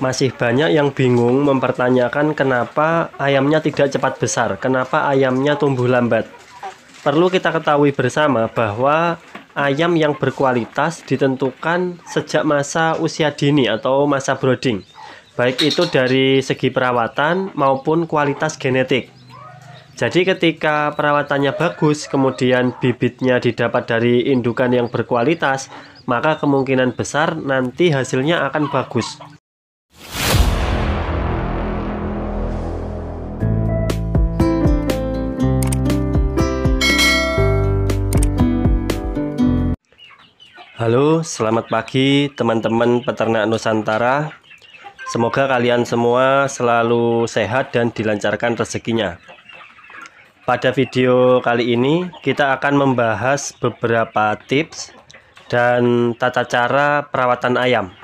Masih banyak yang bingung mempertanyakan kenapa ayamnya tidak cepat besar, kenapa ayamnya tumbuh lambat. Perlu kita ketahui bersama bahwa ayam yang berkualitas ditentukan sejak masa usia dini atau masa brooding, baik itu dari segi perawatan maupun kualitas genetik. Jadi ketika perawatannya bagus, kemudian bibitnya didapat dari indukan yang berkualitas, maka kemungkinan besar nanti hasilnya akan bagus. Halo, selamat pagi teman-teman peternak Nusantara. Semoga kalian semua selalu sehat dan dilancarkan rezekinya. Pada video kali ini kita akan membahas beberapa tips dan tata cara perawatan ayam.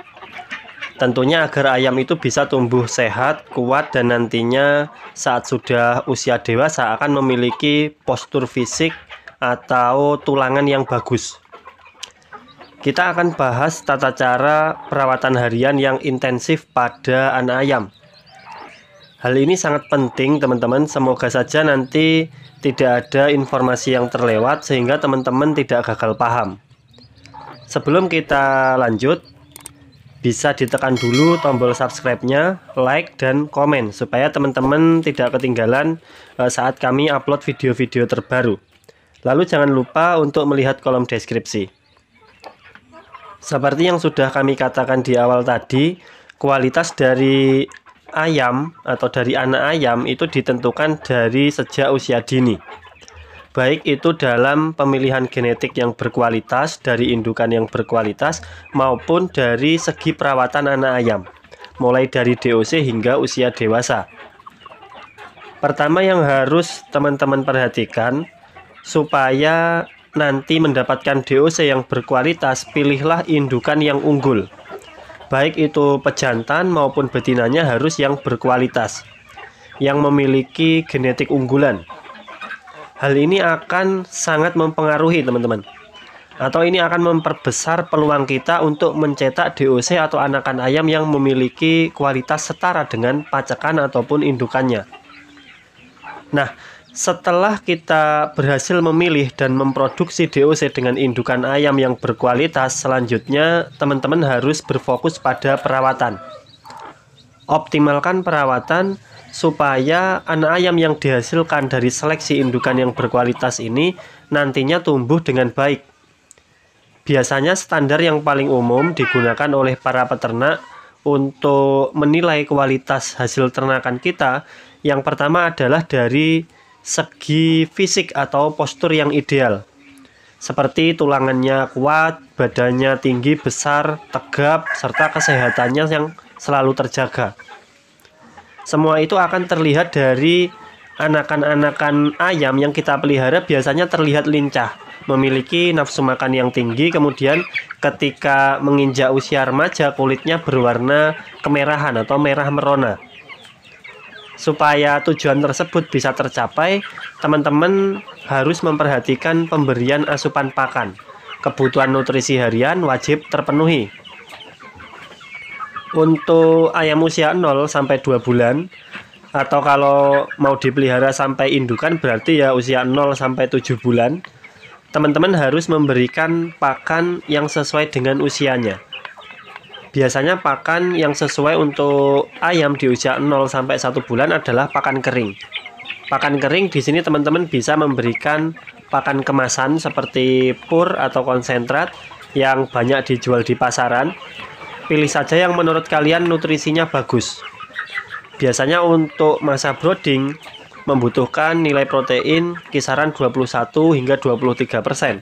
Tentunya agar ayam itu bisa tumbuh sehat, kuat, dan nantinya saat sudah usia dewasa akan memiliki postur fisik atau tulangan yang bagus. Kita akan bahas tata cara perawatan harian yang intensif pada anak ayam. Hal ini sangat penting teman-teman, semoga saja nanti tidak ada informasi yang terlewat sehingga teman-teman tidak gagal paham. Sebelum kita lanjut, bisa ditekan dulu tombol subscribe-nya, like, dan komen supaya teman-teman tidak ketinggalan saat kami upload video-video terbaru. Lalu jangan lupa untuk melihat kolom deskripsi. Seperti yang sudah kami katakan di awal tadi, kualitas dari ayam atau dari anak ayam itu ditentukan dari sejak usia dini. Baik itu dalam pemilihan genetik yang berkualitas, dari indukan yang berkualitas, maupun dari segi perawatan anak ayam, mulai dari DOC hingga usia dewasa. Pertama yang harus teman-teman perhatikan, supaya nanti mendapatkan DOC yang berkualitas, pilihlah indukan yang unggul. Baik itu pejantan maupun betinanya harus yang berkualitas, yang memiliki genetik unggulan. Hal ini akan sangat mempengaruhi teman-teman, atau ini akan memperbesar peluang kita untuk mencetak DOC atau anakan ayam yang memiliki kualitas setara dengan pacekan ataupun indukannya. Nah, setelah kita berhasil memilih dan memproduksi DOC dengan indukan ayam yang berkualitas, selanjutnya teman-teman harus berfokus pada perawatan. Optimalkan perawatan supaya anak ayam yang dihasilkan dari seleksi indukan yang berkualitas ini nantinya tumbuh dengan baik. Biasanya standar yang paling umum digunakan oleh para peternak untuk menilai kualitas hasil ternakan kita, yang pertama adalah dari segi fisik atau postur yang ideal, seperti tulangannya kuat, badannya tinggi, besar, tegap, serta kesehatannya yang selalu terjaga. Semua itu akan terlihat dari anakan-anakan ayam yang kita pelihara biasanya terlihat lincah, memiliki nafsu makan yang tinggi, kemudian ketika menginjak usia remaja kulitnya berwarna kemerahan atau merah merona. Supaya tujuan tersebut bisa tercapai, teman-teman harus memperhatikan pemberian asupan pakan. Kebutuhan nutrisi harian wajib terpenuhi. Untuk ayam usia 0 sampai 2 bulan, atau kalau mau dipelihara sampai indukan berarti ya usia 0 sampai 7 bulan, teman-teman harus memberikan pakan yang sesuai dengan usianya. Biasanya pakan yang sesuai untuk ayam di usia 0 sampai 1 bulan adalah pakan kering. Pakan kering di sini teman-teman bisa memberikan pakan kemasan seperti pur atau konsentrat yang banyak dijual di pasaran. Pilih saja yang menurut kalian nutrisinya bagus. Biasanya untuk masa brooding membutuhkan nilai protein kisaran 21 hingga 23%.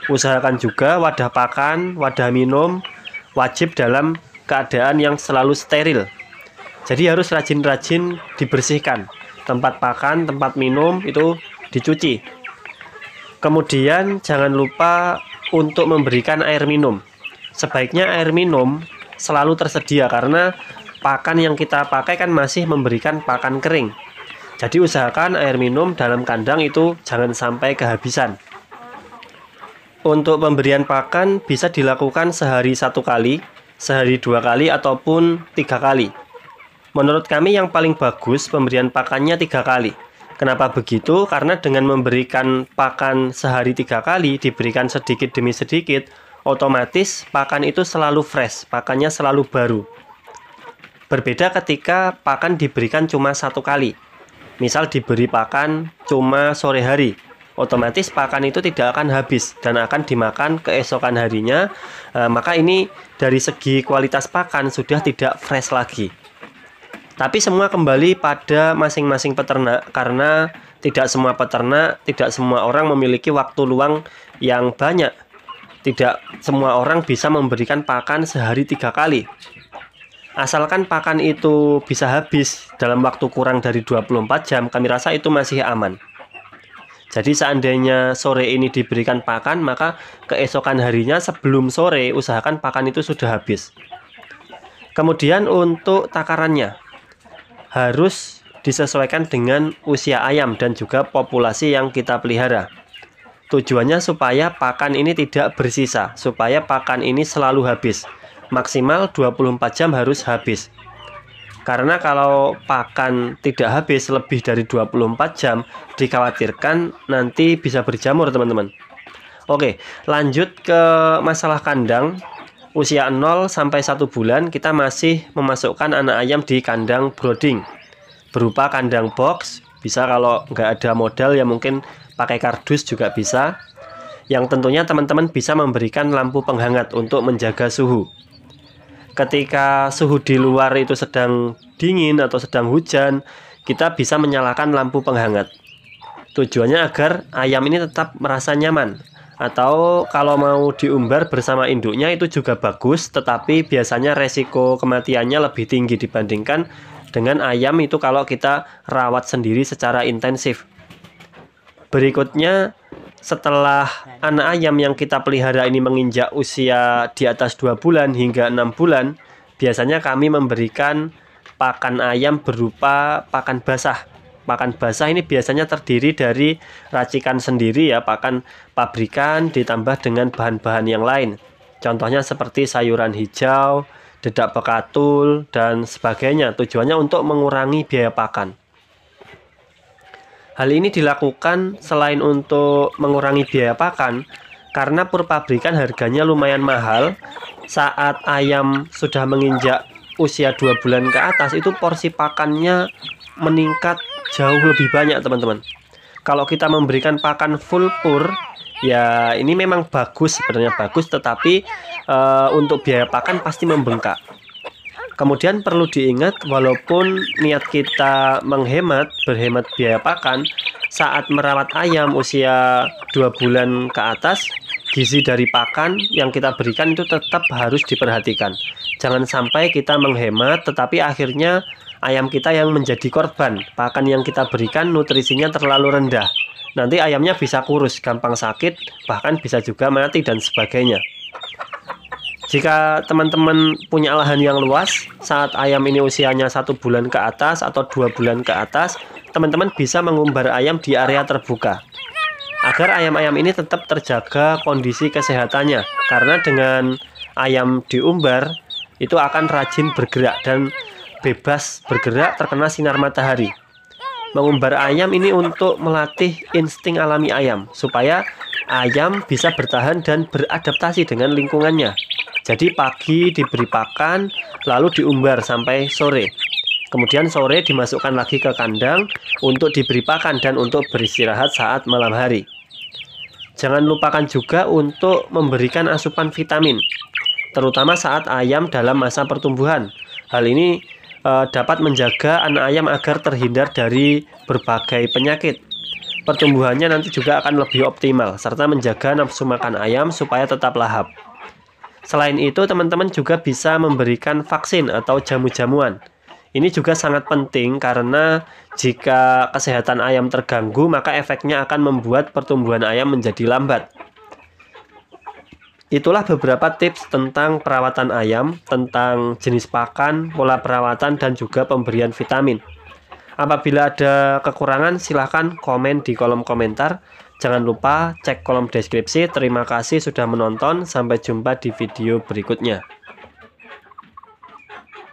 Usahakan juga wadah pakan, wadah minum wajib dalam keadaan yang selalu steril. Jadi harus rajin-rajin dibersihkan. Tempat pakan, tempat minum itu dicuci. Kemudian jangan lupa untuk memberikan air minum. Sebaiknya air minum selalu tersedia karena pakan yang kita pakai kan masih memberikan pakan kering. Jadi usahakan air minum dalam kandang itu jangan sampai kehabisan. Untuk pemberian pakan bisa dilakukan sehari 1 kali sehari 2 kali ataupun 3 kali. Menurut kami yang paling bagus pemberian pakannya 3 kali. Kenapa begitu? Karena dengan memberikan pakan sehari 3 kali, diberikan sedikit demi sedikit, otomatis pakan itu selalu fresh, pakannya selalu baru. Berbeda ketika pakan diberikan cuma 1 kali. Misal diberi pakan cuma sore hari, otomatis pakan itu tidak akan habis dan akan dimakan keesokan harinya. Maka ini dari segi kualitas pakan sudah tidak fresh lagi. Tapi semua kembali pada masing-masing peternak, karena tidak semua peternak, tidak semua orang memiliki waktu luang yang banyak. Tidak semua orang bisa memberikan pakan sehari 3 kali. Asalkan pakan itu bisa habis dalam waktu kurang dari 24 jam, kami rasa itu masih aman. Jadi seandainya sore ini diberikan pakan, maka keesokan harinya sebelum sore usahakan pakan itu sudah habis. Kemudian untuk takarannya harus disesuaikan dengan usia ayam dan juga populasi yang kita pelihara. Tujuannya supaya pakan ini tidak bersisa, supaya pakan ini selalu habis. Maksimal 24 jam harus habis. Karena kalau pakan tidak habis lebih dari 24 jam, dikhawatirkan nanti bisa berjamur, teman-teman. Oke, lanjut ke masalah kandang. Usia 0 sampai 1 bulan kita masih memasukkan anak ayam di kandang brooding berupa kandang box. Bisa kalau nggak ada modal ya mungkin pakai kardus juga bisa. Yang tentunya teman-teman bisa memberikan lampu penghangat untuk menjaga suhu. Ketika suhu di luar itu sedang dingin atau sedang hujan, kita bisa menyalakan lampu penghangat. Tujuannya agar ayam ini tetap merasa nyaman. Atau kalau mau diumbar bersama induknya itu juga bagus, tetapi biasanya resiko kematiannya lebih tinggi dibandingkan dengan ayam itu kalau kita rawat sendiri secara intensif. Berikutnya, setelah anak ayam yang kita pelihara ini menginjak usia di atas 2 bulan hingga 6 bulan, biasanya kami memberikan pakan ayam berupa pakan basah. Pakan basah ini biasanya terdiri dari racikan sendiri ya, pakan pabrikan ditambah dengan bahan-bahan yang lain. Contohnya seperti sayuran hijau, dedak bekatul, dan sebagainya. Tujuannya untuk mengurangi biaya pakan. Hal ini dilakukan selain untuk mengurangi biaya pakan, karena pur pabrikan harganya lumayan mahal. Saat ayam sudah menginjak usia 2 bulan ke atas, itu porsi pakannya meningkat jauh lebih banyak, teman-teman. Kalau kita memberikan pakan full pur, ya ini memang bagus, sebenarnya bagus, tetapi untuk biaya pakan pasti membengkak. Kemudian perlu diingat, walaupun niat kita berhemat biaya pakan, saat merawat ayam usia 2 bulan ke atas, gizi dari pakan yang kita berikan itu tetap harus diperhatikan. Jangan sampai kita menghemat, tetapi akhirnya ayam kita yang menjadi korban. Pakan yang kita berikan nutrisinya terlalu rendah. Nanti ayamnya bisa kurus, gampang sakit, bahkan bisa juga mati dan sebagainya. Jika teman-teman punya lahan yang luas, saat ayam ini usianya 1 bulan ke atas atau 2 bulan ke atas, teman-teman bisa mengumbar ayam di area terbuka. Agar ayam-ayam ini tetap terjaga kondisi kesehatannya. Karena dengan ayam diumbar, itu akan rajin bergerak dan bebas bergerak terkena sinar matahari. Mengumbar ayam ini untuk melatih insting alami ayam, supaya ayam bisa bertahan dan beradaptasi dengan lingkungannya. Jadi pagi diberi pakan, lalu diumbar sampai sore. Kemudian sore dimasukkan lagi ke kandang untuk diberi pakan dan untuk beristirahat saat malam hari. Jangan lupakan juga untuk memberikan asupan vitamin, terutama saat ayam dalam masa pertumbuhan. Hal ini dapat menjaga anak ayam agar terhindar dari berbagai penyakit. Pertumbuhannya nanti juga akan lebih optimal, serta menjaga nafsu makan ayam supaya tetap lahap. Selain itu, teman-teman juga bisa memberikan vaksin atau jamu-jamuan. Ini juga sangat penting karena jika kesehatan ayam terganggu, maka efeknya akan membuat pertumbuhan ayam menjadi lambat. Itulah beberapa tips tentang perawatan ayam, tentang jenis pakan, pola perawatan, dan juga pemberian vitamin. Apabila ada kekurangan, silahkan komen di kolom komentar. Jangan lupa cek kolom deskripsi. Terima kasih sudah menonton. Sampai jumpa di video berikutnya.